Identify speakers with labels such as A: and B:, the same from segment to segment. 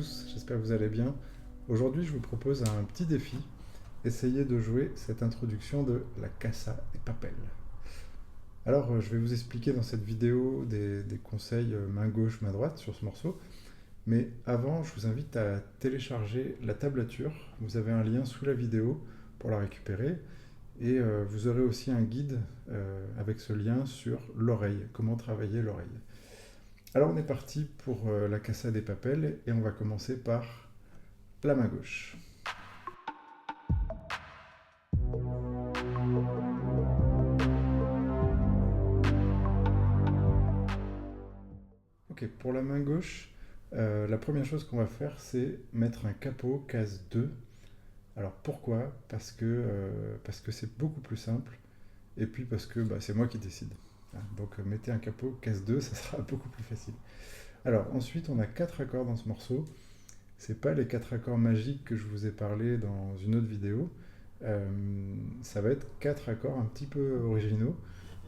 A: tous, j'espère que vous allez bien. Aujourd'hui, je vous propose un petit défi. Essayez de jouer cette introduction de la Casa de Papel. Alors, je vais vous expliquer dans cette vidéo des conseils main gauche, main droite sur ce morceau. Mais avant, je vous invite à télécharger la tablature. Vous avez un lien sous la vidéo pour la récupérer. Et vous aurez aussi un guide avec ce lien sur l'oreille, comment travailler l'oreille. Alors on est parti pour la Casa de Papel et on va commencer par la main gauche. Ok, pour la main gauche, la première chose qu'on va faire, c'est mettre un capot case 2. Alors pourquoi? Parce que c'est beaucoup plus simple et puis parce que c'est moi qui décide. Donc mettez un capot case 2, ça sera beaucoup plus facile. Alors ensuite, on a 4 accords dans ce morceau. C'est pas les 4 accords magiques que je vous ai parlé dans une autre vidéo. Ça va être 4 accords un petit peu originaux.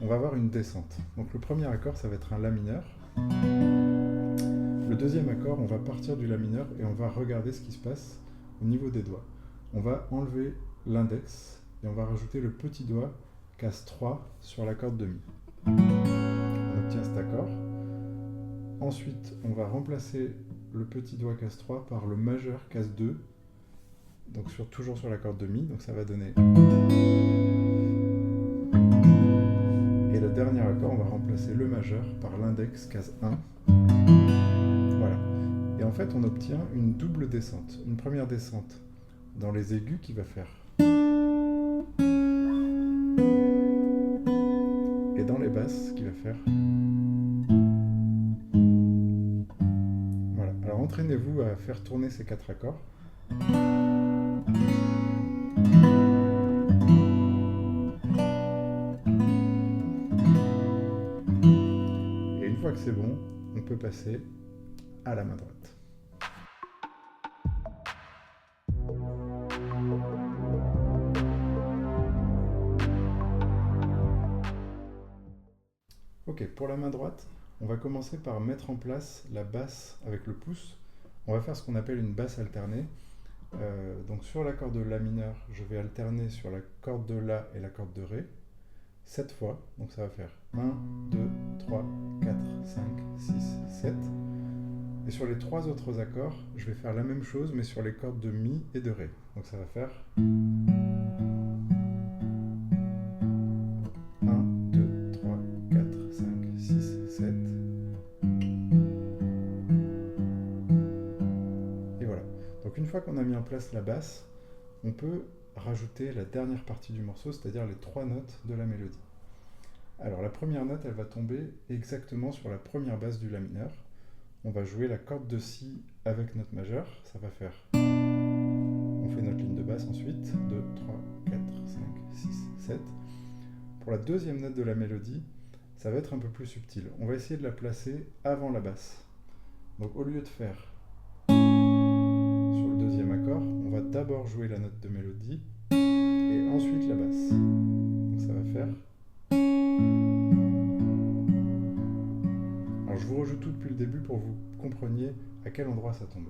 A: On va avoir une descente. Donc le premier accord, ça va être un La mineur. Le deuxième accord, on va partir du La mineur et on va regarder ce qui se passe au niveau des doigts. On va enlever l'index et on va rajouter le petit doigt case 3 sur la corde de Mi. On obtient cet accord. Ensuite, on va remplacer le petit doigt case 3 par le majeur case 2, donc toujours sur la corde de Mi, donc ça va donner. Et le dernier accord, on va remplacer le majeur par l'index case 1. Voilà. Et en fait, on obtient une double descente. Une première descente dans les aigus qui va faire. Et dans les basses qui va faire. Voilà. Alors entraînez-vous à faire tourner ces 4 accords. Et une fois que c'est bon, on peut passer à la main droite. Ok, pour la main droite, on va commencer par mettre en place la basse avec le pouce. On va faire ce qu'on appelle une basse alternée. Donc sur la corde de La mineur, je vais alterner sur la corde de La et la corde de Ré 7 fois. Donc ça va faire 1, 2, 3, 4, 5, 6, 7. Et sur les 3 autres accords, je vais faire la même chose mais sur les cordes de Mi et de Ré. Donc ça va faire 1, 2, 3, 4, 5, 6, 7. Et voilà. Donc une fois qu'on a mis en place la basse, on peut rajouter la dernière partie du morceau, c'est-à-dire les 3 notes de la mélodie. Alors la première note, elle va tomber exactement sur la première basse du La mineur. On va jouer la corde de Si avec note majeure, ça va faire. On fait notre ligne de basse ensuite, 2, 3, 4, 5, 6, 7. Pour la deuxième note de la mélodie, ça va être un peu plus subtil. On va essayer de la placer avant la basse. Donc au lieu de faire sur le deuxième accord, on va d'abord jouer la note de mélodie et ensuite la basse. Donc ça va faire. Alors je vous rejoue tout depuis le début pour que vous compreniez à quel endroit ça tombe.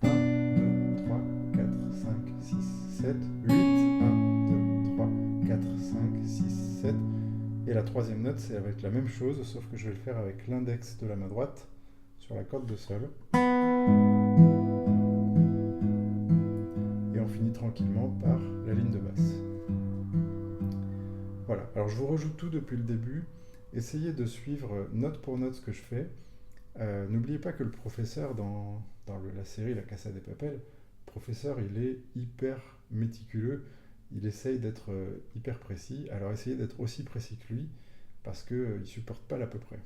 A: 1, 2, 3, 4, 5, 6, 7, 8, 1, 2, 3, 4, 5, 6, 7. Et la troisième note, c'est avec la même chose, sauf que je vais le faire avec l'index de la main droite sur la corde de Sol. Et on finit tranquillement par la ligne de basse. Voilà, alors je vous rejoue tout depuis le début. Essayez de suivre note pour note ce que je fais. N'oubliez pas que le professeur dans la série La Casa de Papel, le professeur il est hyper méticuleux, il essaye d'être hyper précis, alors essayez d'être aussi précis que lui, parce qu'il ne supporte pas l'à peu près.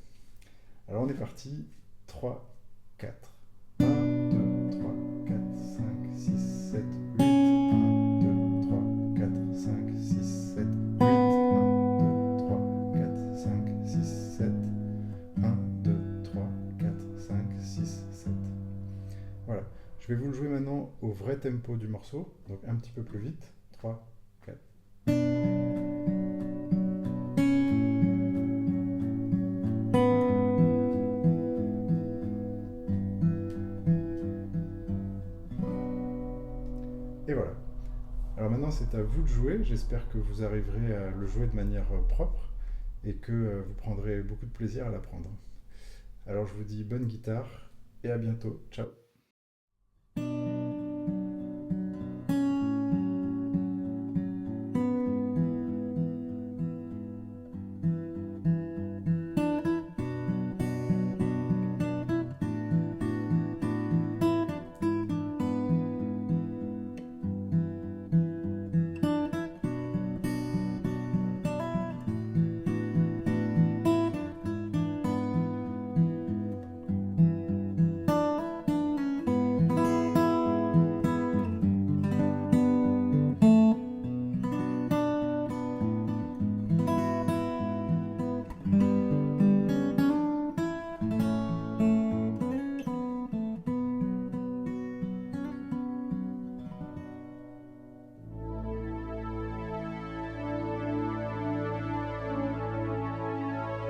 A: Alors on est parti, 3, 4. 1, 2, 3, 4, 5, 6, 7, 8. 1, 2, 3, 4, 5, 6, 7, 8. 1, 2, 3, 4, 5, 6, 7. 1, 2, 3, 4, 5, 6, 7. Voilà. Je vais vous le jouer maintenant au vrai tempo du morceau, donc un petit peu plus vite. 3, 4. c'est à vous de jouer. J'espère que vous arriverez à le jouer de manière propre et que vous prendrez beaucoup de plaisir à l'apprendre. Alors je vous dis bonne guitare et à bientôt. Ciao.